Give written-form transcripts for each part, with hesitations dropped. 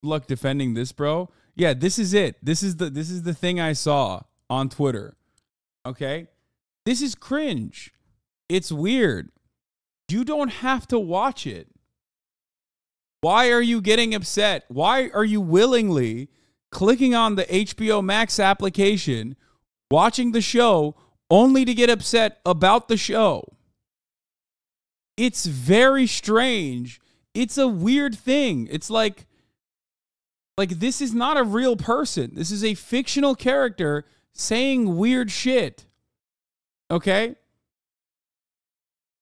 luck defending this, bro. Yeah, this is it. This is the thing I saw on Twitter. Okay? This is cringe. It's weird. You don't have to watch it. Why are you getting upset? Why are you willingly clicking on the HBO Max application, watching the show, only to get upset about the show? It's very strange. It's a weird thing. It's like this is not a real person. This is a fictional character saying weird shit. Okay?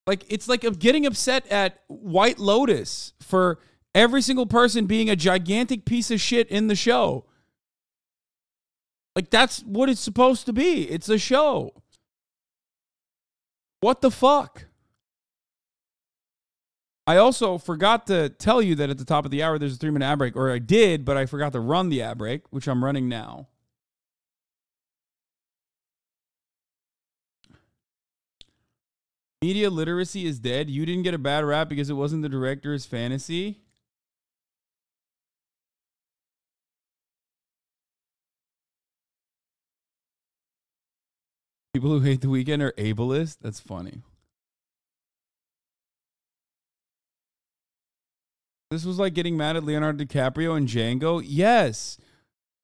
Like, it's like getting upset at White Lotus for every single person being a gigantic piece of shit in the show. Like, that's what it's supposed to be. It's a show. What the fuck? I also forgot to tell you that at the top of the hour, there's a 3-minute ad break. Or I did, but I forgot to run the ad break, which I'm running now. Media literacy is dead. You didn't get a bad rap because it wasn't the director's fantasy. People who hate The Weeknd are ableist. That's funny. This was like getting mad at Leonardo DiCaprio and Django. Yes.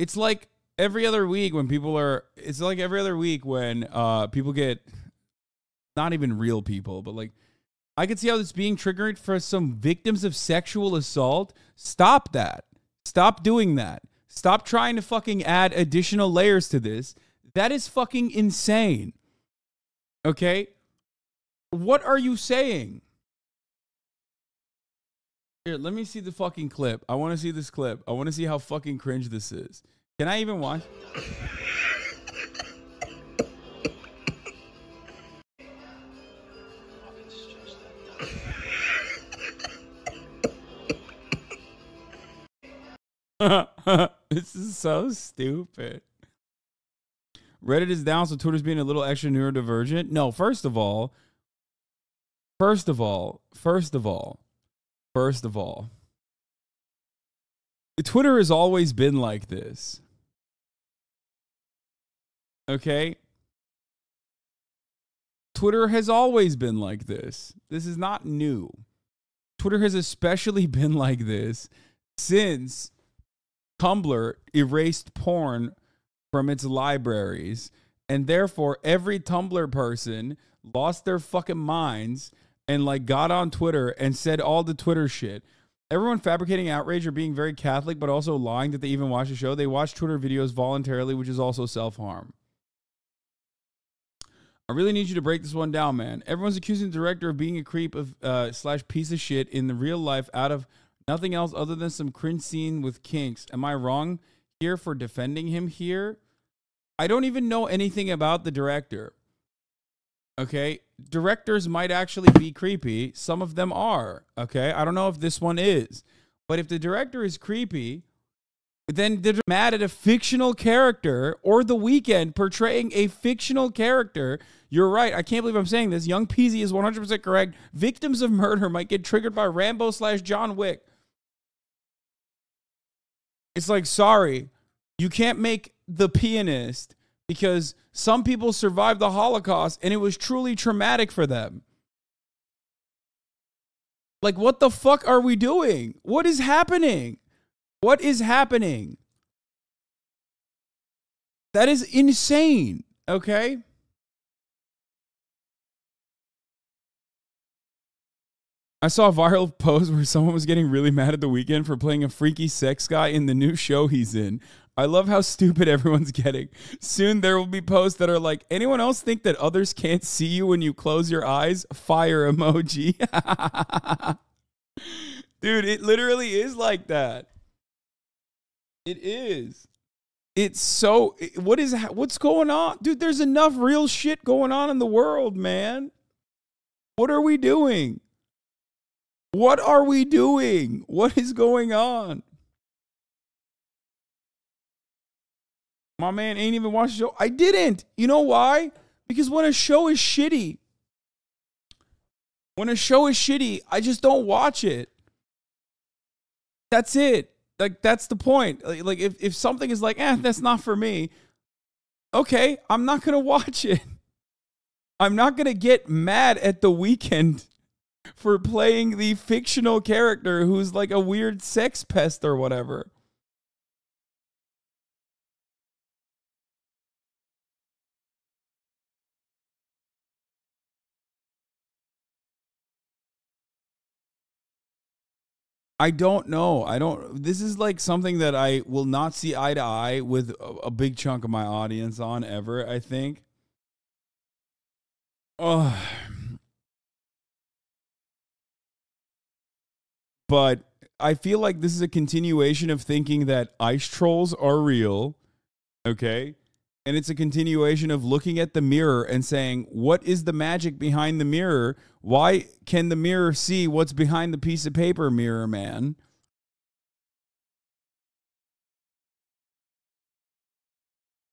It's like every other week when people are, it's like every other week when people get, not even real people, but like, I could see how this being triggered for some victims of sexual assault. Stop that. Stop doing that. Stop trying to fucking add additional layers to this. That is fucking insane. Okay? What are you saying? Here, let me see the fucking clip. I want to see this clip. I want to see how fucking cringe this is. Can I even watch? This is so stupid. Reddit is down, so Twitter's being a little extra neurodivergent. No, first of all, Twitter has always been like this. Okay? Twitter has always been like this. This is not new. Twitter has especially been like this since Tumblr erased porn from its libraries, and therefore every Tumblr person lost their fucking minds and like got on Twitter and said all the Twitter shit. Everyone fabricating outrage or being very Catholic but also lying that they even watch the show. They watch Twitter videos voluntarily, which is also self-harm. I really need you to break this one down, man. Everyone's accusing the director of being a creep of / piece of shit in the real life out of nothing else other than some cringe scene with kinks. Am I wrong here for defending him here? I don't even know anything about the director. Okay? Directors might actually be creepy. Some of them are. Okay? I don't know if this one is. But if the director is creepy, then they're mad at a fictional character or The Weeknd portraying a fictional character. You're right. I can't believe I'm saying this. Young Peasy is 100% correct. Victims of murder might get triggered by Rambo / John Wick. It's like, sorry, you can't make The Pianist because some people survived the Holocaust and it was truly traumatic for them. Like, what the fuck are we doing? What is happening? What is happening? That is insane, okay? I saw a viral post where someone was getting really mad at The Weeknd for playing a freaky sex guy in the new show he's in. I love how stupid everyone's getting. Soon there will be posts that are like, anyone else think that others can't see you when you close your eyes? Fire emoji. Dude, it literally is like that. It is. It's so, what's going on? Dude, there's enough real shit going on in the world, man. What are we doing? What are we doing? What is going on? My man ain't even watched the show. I didn't. You know why? Because when a show is shitty, I just don't watch it. That's it. Like that's the point. Like if something is like, that's not for me. Okay, I'm not gonna watch it. I'm not gonna get mad at The Weeknd for playing the fictional character who's like a weird sex pest or whatever. I don't know. I don't. This is like something that I will not see eye to eye with a big chunk of my audience on ever, I think. Oh, but I feel like this is a continuation of thinking that ice trolls are real, okay? And it's a continuation of looking at the mirror and saying, what is the magic behind the mirror? Why can the mirror see what's behind the piece of paper, mirror man?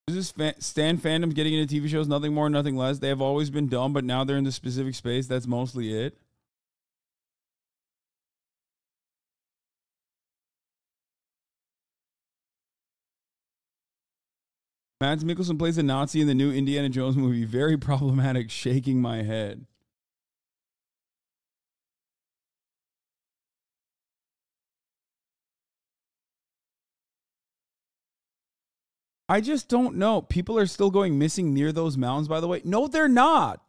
Is this Stan fandom getting into TV shows? Nothing more, nothing less. They have always been dumb, but now they're in the specific space. That's mostly it. Mads Mikkelsen plays a Nazi in the new Indiana Jones movie. Very problematic, shaking my head. I just don't know. People are still going missing near those mountains, by the way. No, they're not.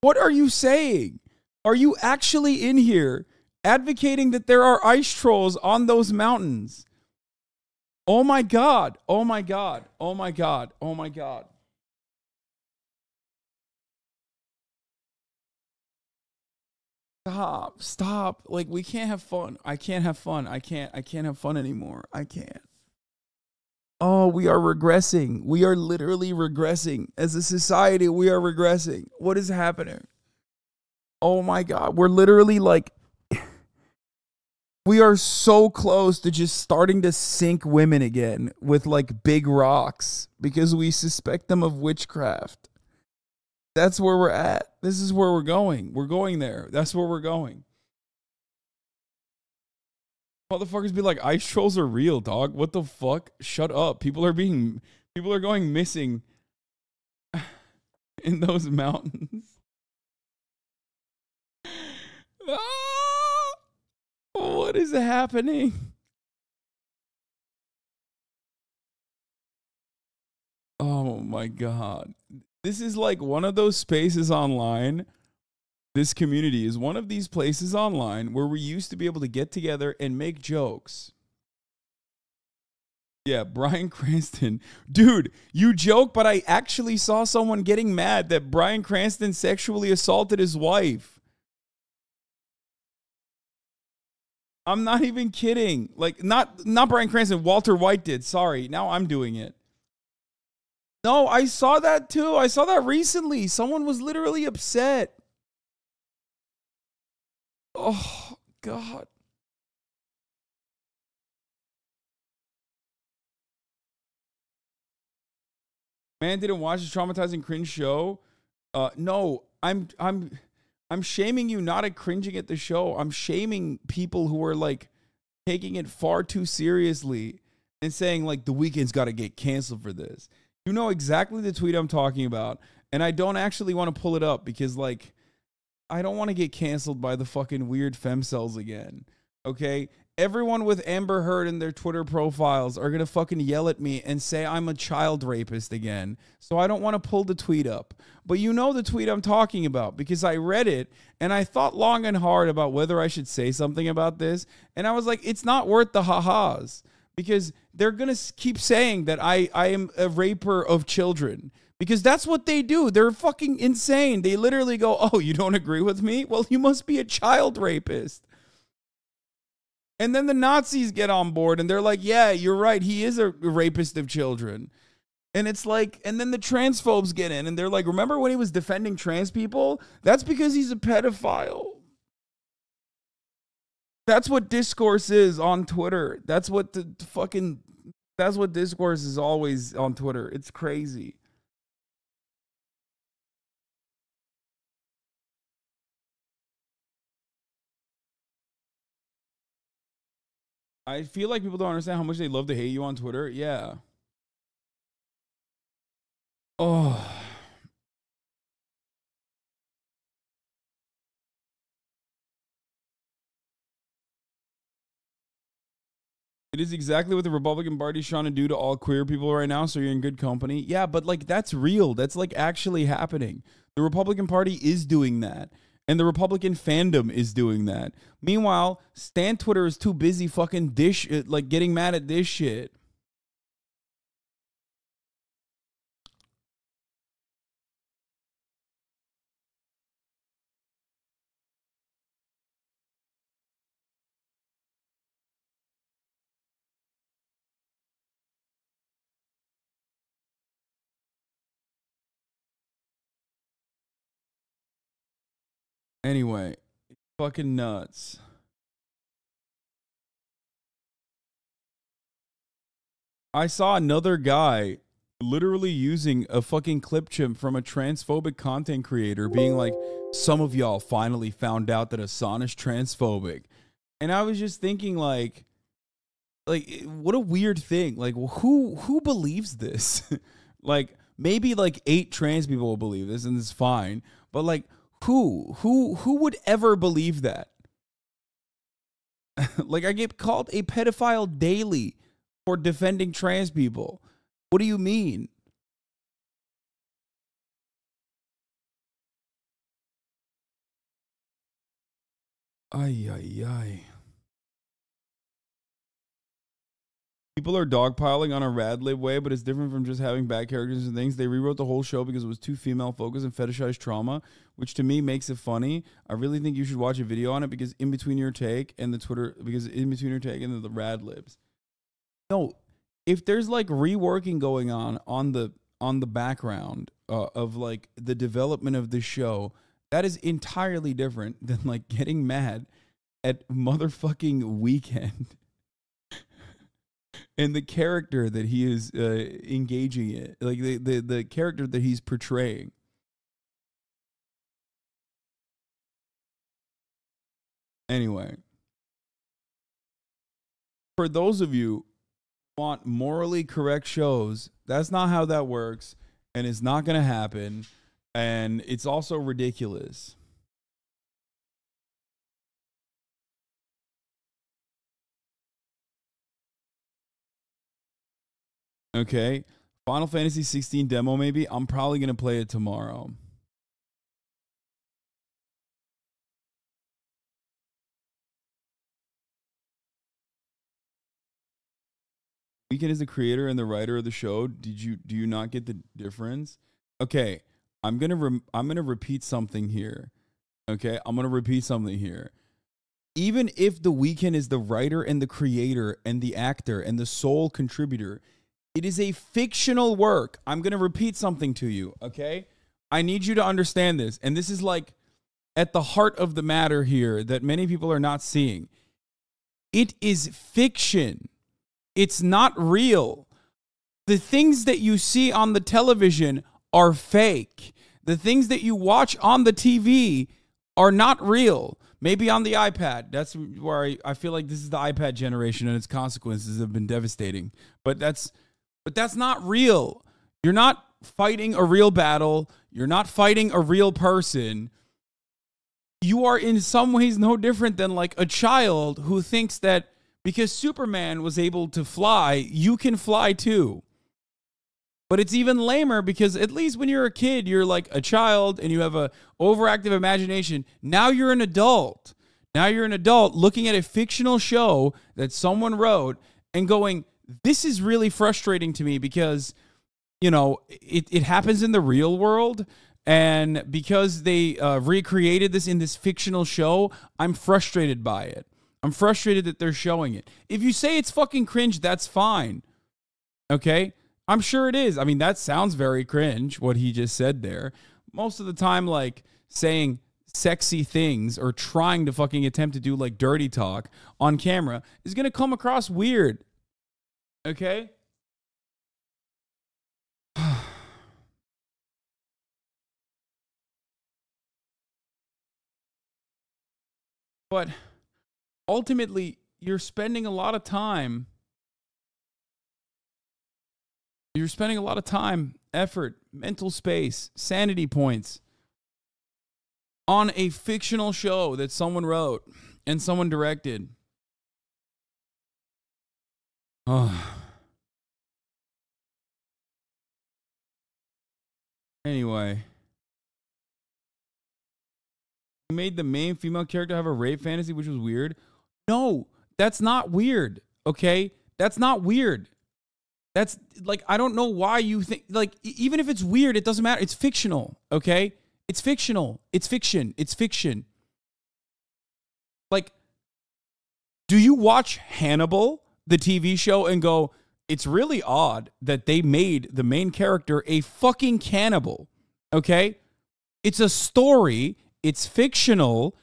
What are you saying? Are you actually in here advocating that there are ice trolls on those mountains? Oh my God. Oh my God. Oh my God. Oh my God. Stop. Stop. Like we can't have fun. I can't have fun. I can't have fun anymore. I can't. Oh, we are regressing. We are literally regressing. As a society, we are regressing. What is happening? Oh my God. We're literally like, we are so close to just starting to sink women again with like big rocks because we suspect them of witchcraft. That's where we're at. This is where we're going. We're going there. That's where we're going. Motherfuckers be like, ice trolls are real, dog. What the fuck? Shut up. People are going missing in those mountains. Ah, what is happening? Oh my God. This is like one of those spaces online. This community is one of these places online where we used to be able to get together and make jokes. Yeah, Bryan Cranston. Dude, you joke, but I actually saw someone getting mad that Bryan Cranston sexually assaulted his wife. I'm not even kidding. Like, not Bryan Cranston, Walter White did. Sorry, now I'm doing it. No, I saw that too. I saw that recently. Someone was literally upset. Oh, God. Man didn't watch this traumatizing cringe show. No, I'm shaming you not at cringing at the show. I'm shaming people who are like taking it far too seriously and saying like the Weeknd's got to get canceled for this. You know exactly the tweet I'm talking about, and I don't actually want to pull it up because like I don't want to get canceled by the fucking weird femcells again. Okay? Everyone with Amber Heard in their Twitter profiles are going to fucking yell at me and say I'm a child rapist again. So I don't want to pull the tweet up. But you know the tweet I'm talking about because I read it and I thought long and hard about whether I should say something about this. And I was like, it's not worth the ha-has because they're going to keep saying that I am a raper of children. Because that's what they do. They're fucking insane. They literally go, oh, you don't agree with me? Well, you must be a child rapist. And then the Nazis get on board and they're like, yeah, you're right. He is a rapist of children. And it's like, and then the transphobes get in and they're like, remember when he was defending trans people? That's because he's a pedophile. That's what discourse is on Twitter. That's what that's what discourse is always on Twitter. It's crazy. I feel like people don't understand how much they love to hate you on Twitter. Yeah. Oh. It is exactly what the Republican Party's trying to do to all queer people right now, so you're in good company. Yeah, but like that's real. That's like actually happening. The Republican Party is doing that. And the Republican fandom is doing that. Meanwhile, Stan Twitter is too busy fucking like getting mad at this shit. Anyway, fucking nuts. I saw another guy literally using a fucking clip chimp from a transphobic content creator being like, some of y'all finally found out that Hasan is transphobic. And I was just thinking like what a weird thing. Like who believes this? Like maybe like 8 trans people will believe this and it's fine. But like who would ever believe that? Like I get called a pedophile daily for defending trans people. What do you mean? Ay, ay, ay. People are dogpiling on a rad lib way, but it's different from just having bad characters and things. They rewrote the whole show because it was too female focused and fetishized trauma, which to me makes it funny. I really think you should watch a video on it because in between your take and the rad libs. No, if there's like reworking going on the background of like the development of the show, that is entirely different than like getting mad at motherfucking Weeknd and the character that he is engaging in, like the character that he's portraying. Anyway, for those of you who want morally correct shows, that's not how that works, and it's not going to happen, and it's also ridiculous. Okay, Final Fantasy 16 demo maybe. I'm probably going to play it tomorrow. Weeknd is the creator and the writer of the show. Do you not get the difference? Okay, I'm gonna repeat something here. Okay, I'm gonna repeat something here. Even if The Weeknd is the writer and the creator and the actor and the sole contributor, it is a fictional work. I'm gonna repeat something to you. Okay, I need you to understand this, and this is like at the heart of the matter here that many people are not seeing. It is fiction. It's not real. The things that you see on the television are fake. The things that you watch on the TV are not real. Maybe on the iPad. That's where I feel like this is the iPad generation and its consequences have been devastating. But that's not real. You're not fighting a real battle. You're not fighting a real person. You are in some ways no different than like a child who thinks that because Superman was able to fly, you can fly too. But it's even lamer because at least when you're a kid, you're like a child and you have a overactive imagination. Now you're an adult. Now you're an adult looking at a fictional show that someone wrote and going, this is really frustrating to me because, you know, it happens in the real world. And because they recreated this in this fictional show, I'm frustrated by it. I'm frustrated that they're showing it. If you say it's fucking cringe, that's fine. Okay? I'm sure it is. I mean, that sounds very cringe, what he just said there. Most of the time, like, saying sexy things or trying to fucking attempt to do, like, dirty talk on camera is going to come across weird. Okay? But ultimately, you're spending a lot of time. You're spending a lot of time, effort, mental space, sanity points on a fictional show that someone wrote and someone directed. Oh. Anyway. You made the main female character have a rape fantasy, which was weird. No, that's not weird, okay? That's not weird. That's, like, I don't know why you think, like, even if it's weird, it doesn't matter. It's fictional, okay? It's fictional. It's fiction. It's fiction. Like, do you watch Hannibal, the TV show, and go, it's really odd that they made the main character a fucking cannibal, okay? It's a story. It's fictional.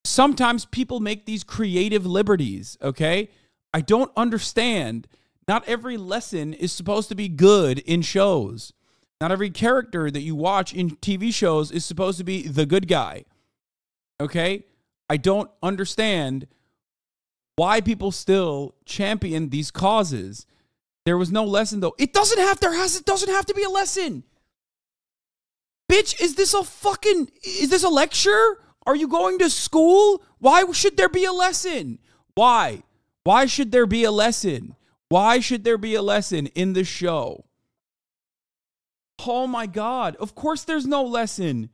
Sometimes people make these creative liberties, okay? I don't understand. Not every lesson is supposed to be good in shows. Not every character that you watch in TV shows is supposed to be the good guy, okay? I don't understand why people still champion these causes. There was no lesson, though. It doesn't have to be a lesson. Bitch, is this a lecture? Are you going to school? Why should there be a lesson? Why? Why should there be a lesson? Why should there be a lesson in the show? Oh my God. Of course there's no lesson.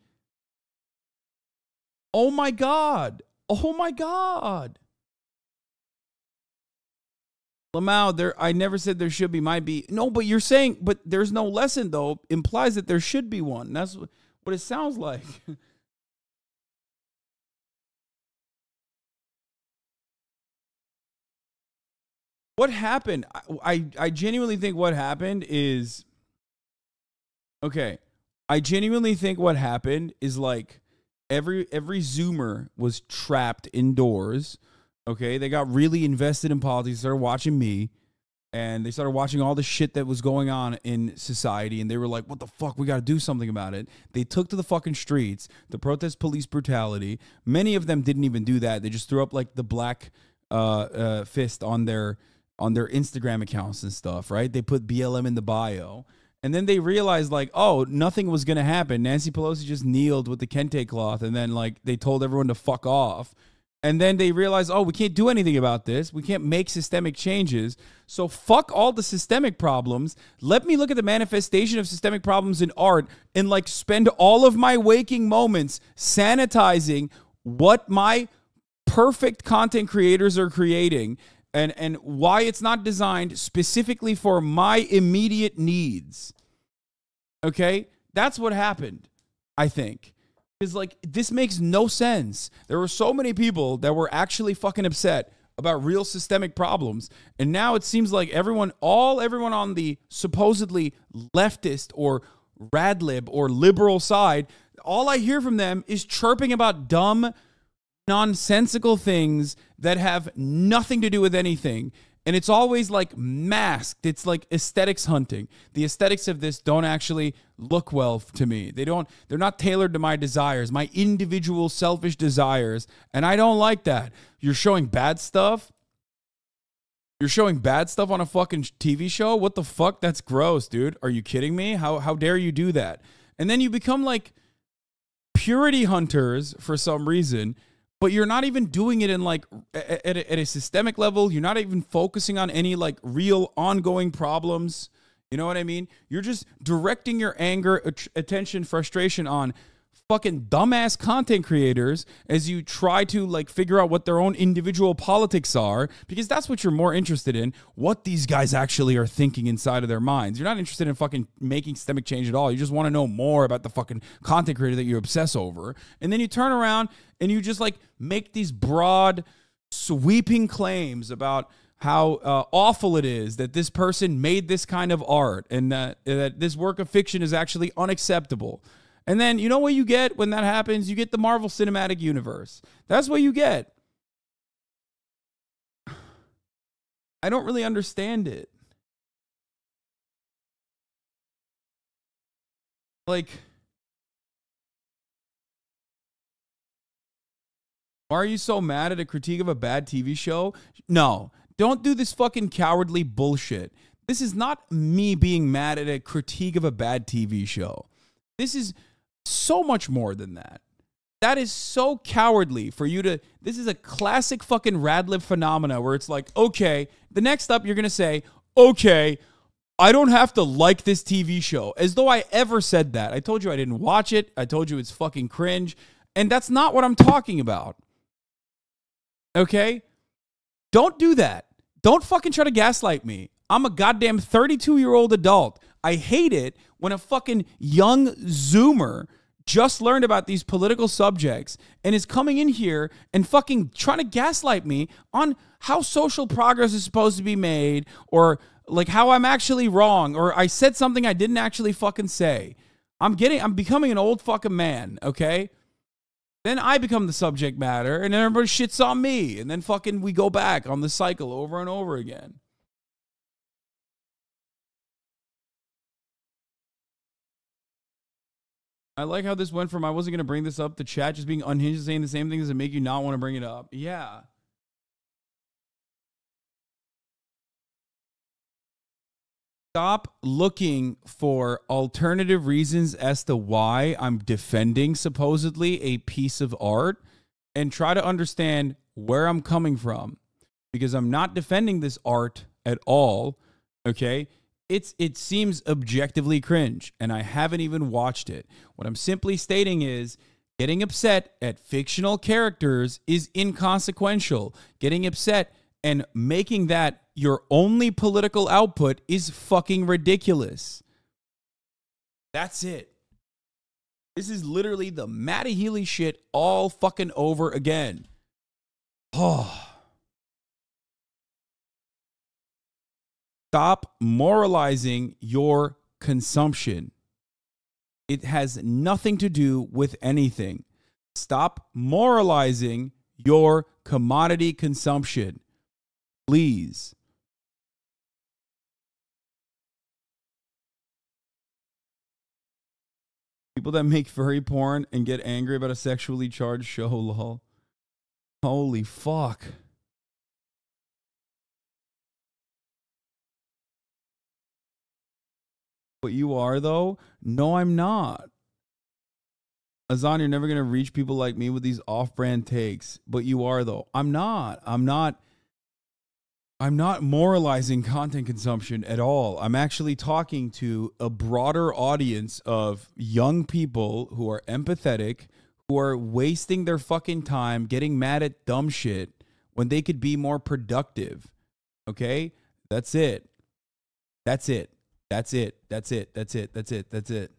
Oh my God. Oh my God. Lamau, I never said there should be, might be. No, but you're saying, but there's no lesson, though, implies that there should be one. That's what it sounds like. What happened? I genuinely think what happened is, okay, I genuinely think what happened is like every Zoomer was trapped indoors. Okay, they got really invested in politics, started watching me, and they started watching all the shit that was going on in society, and they were like, what the fuck, we got to do something about it. They took to the fucking streets to protest police brutality. Many of them didn't even do that. They just threw up like the black fist on their Instagram accounts and stuff, right? They put BLM in the bio. And then they realized, like, oh, nothing was going to happen. Nancy Pelosi just kneeled with the kente cloth, and then, like, they told everyone to fuck off. And then they realized, oh, we can't do anything about this. We can't make systemic changes. So fuck all the systemic problems. Let me look at the manifestation of systemic problems in art and, like, spend all of my waking moments sanitizing what my perfect content creators are creating and why it's not designed specifically for my immediate needs. Okay? That's what happened, I think. Is like, this makes no sense. There were so many people that were actually fucking upset about real systemic problems. And now it seems like everyone on the supposedly leftist or radlib or liberal side, all I hear from them is chirping about dumb, nonsensical things that have nothing to do with anything. And it's always like masked. It's like aesthetics hunting. The aesthetics of this don't actually look well to me. They're not tailored to my desires, my individual selfish desires. And I don't like that. You're showing bad stuff. You're showing bad stuff on a fucking TV show? What the fuck? That's gross, dude. Are you kidding me? How dare you do that? And then you become like purity hunters for some reason. But you're not even doing it in like at a systemic level. You're not even focusing on any like real ongoing problems. You know what I mean? You're just directing your anger, attention, frustration on fucking dumbass content creators as you try to like figure out what their own individual politics are, because that's what you're more interested in, what these guys actually are thinking inside of their minds. You're not interested in fucking making systemic change at all. You just want to know more about the fucking content creator that you obsess over. And then you turn around and you just like make these broad, sweeping claims about how awful it is that this person made this kind of art and that this work of fiction is actually unacceptable. And then, you know what you get when that happens? You get the Marvel Cinematic Universe. That's what you get. I don't really understand it. Like, Why are you so mad at a critique of a bad TV show? No, don't do this fucking cowardly bullshit. This is not me being mad at a critique of a bad TV show. This is so much more than that. That is so cowardly for you to... This is a classic fucking Radlib phenomena where it's like, okay, the next up you're going to say, okay, I don't have to like this TV show. As though I ever said that. I told you I didn't watch it. I told you it's fucking cringe. And that's not what I'm talking about. Okay? Don't do that. Don't fucking try to gaslight me. I'm a goddamn 32-year-old adult. I hate it when a fucking young Zoomer just learned about these political subjects and is coming in here and fucking trying to gaslight me on how social progress is supposed to be made, or like how I'm actually wrong, or I said something I didn't actually fucking say. I'm becoming an old fucking man, okay? Then I become the subject matter, and then everybody shits on me, and then fucking we go back on the cycle over and over again. I like how this went from I wasn't going to bring this up to chat just being unhinged and saying the same things that make you not want to bring it up. Yeah. Stop looking for alternative reasons as to why I'm defending supposedly a piece of art, and try to understand where I'm coming from, because I'm not defending this art at all. Okay. It seems objectively cringe, and I haven't even watched it. What I'm simply stating is getting upset at fictional characters is inconsequential. Getting upset and making that your only political output is fucking ridiculous. That's it. This is literally the Matty Healy shit all fucking over again. Oh. Stop moralizing your consumption. It has nothing to do with anything. Stop moralizing your commodity consumption. Please. People that make furry porn and get angry about a sexually charged show, lol. Holy fuck. But you are, though? No, I'm not. Hasan, you're never going to reach people like me with these off-brand takes. But you are, though. I'm not moralizing content consumption at all. I'm actually talking to a broader audience of young people who are empathetic, who are wasting their fucking time getting mad at dumb shit when they could be more productive. Okay? That's it. That's it. That's it. That's it. That's it. That's it. That's it.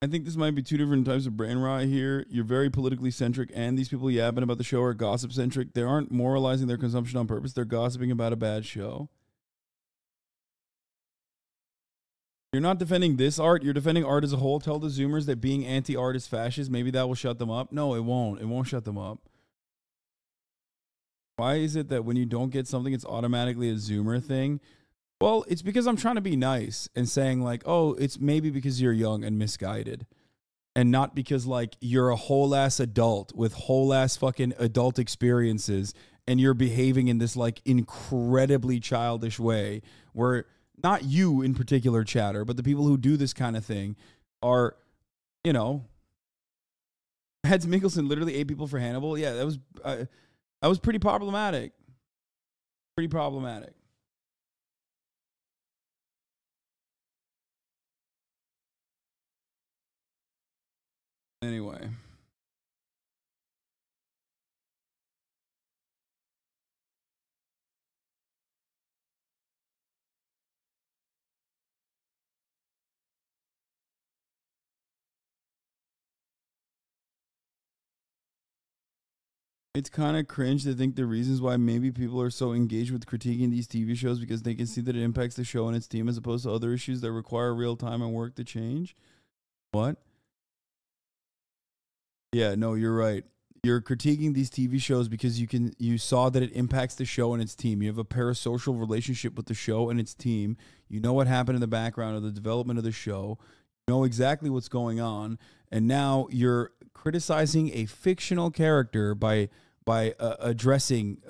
I think this might be two different types of brain rot here. You're very politically centric, and these people yapping about the show are gossip centric. They aren't moralizing their consumption on purpose. They're gossiping about a bad show. You're not defending this art. You're defending art as a whole. Tell the Zoomers that being anti-art is fascist. Maybe that will shut them up. No, it won't. It won't shut them up. Why is it that when you don't get something, it's automatically a Zoomer thing? Well, it's because I'm trying to be nice and saying like, oh, it's maybe because you're young and misguided, and not because like you're a whole ass adult with whole ass fucking adult experiences and you're behaving in this like incredibly childish way where not you in particular, chatter, but the people who do this kind of thing are, you know, Mads Mikkelsen literally ate people for Hannibal. Yeah, that was pretty problematic. Pretty problematic. Anyway. It's kind of cringe to think the reasons why maybe people are so engaged with critiquing these TV shows because they can see that it impacts the show and its team as opposed to other issues that require real time and work to change. What? Yeah, no, you're right. You're critiquing these TV shows because you saw that it impacts the show and its team. You have a parasocial relationship with the show and its team. You know what happened in the background of the development of the show. You know exactly what's going on, and now you're criticizing a fictional character by addressing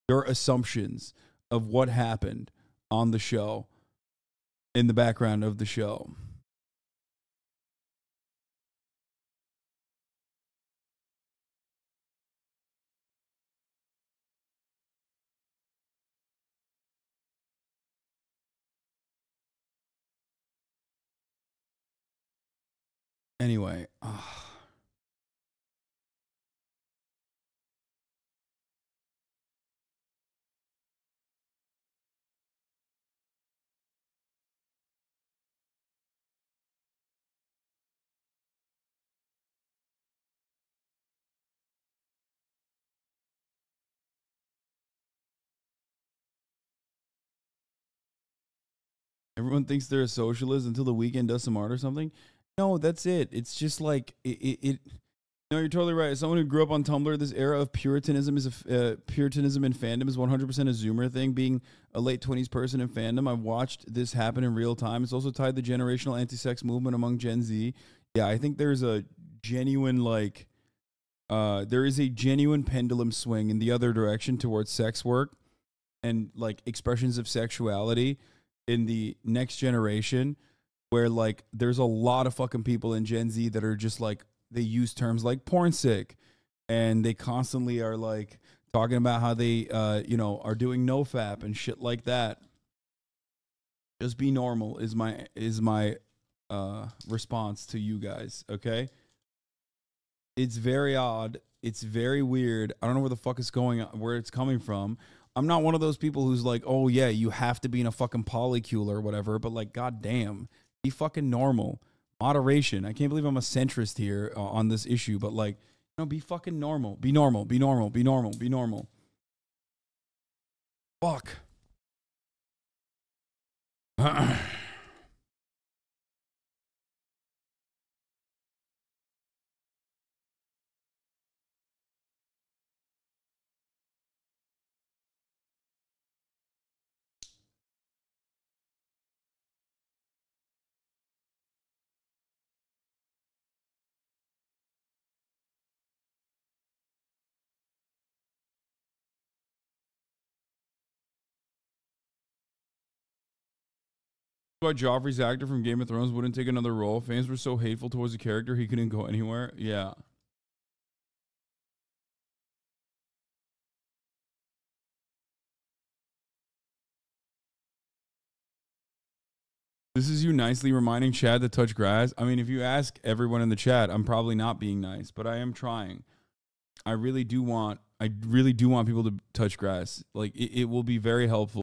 your assumptions of what happened on the show in the background of the show. Anyway, everyone thinks they're a socialist until the Weeknd does some art or something. No, that's it. It's just like it. No, you're totally right. As someone who grew up on Tumblr, this era of Puritanism Puritanism in fandom is 100% a Zoomer thing. Being a late 20s person in fandom, I've watched this happen in real time. It's also tied the generational anti-sex movement among Gen Z. Yeah, I think there's a genuine there is a genuine pendulum swing in the other direction towards sex work and like expressions of sexuality in the next generation, where like there's a lot of fucking people in Gen Z that are just like, they use terms like porn sick, and they constantly are like talking about how they are doing nofap and shit like that. Just be normal is my response to you guys. Okay, it's very odd, it's very weird. I don't know where the fuck it's going, where it's coming from. I'm not one of those people who's like, oh yeah, you have to be in a fucking polycule or whatever, but like, goddamn, be fucking normal. Moderation. I can't believe I'm a centrist here on this issue, but like, be fucking normal. Be normal. Be normal. Be normal. Be normal. Fuck. Why Joffrey's actor from Game of Thrones wouldn't take another role. Fans were so hateful towards the character he couldn't go anywhere. Yeah. This is you nicely reminding Chad to touch grass. I mean, if you ask everyone in the chat, I'm probably not being nice, but I am trying. I really do want people to touch grass. Like it will be very helpful.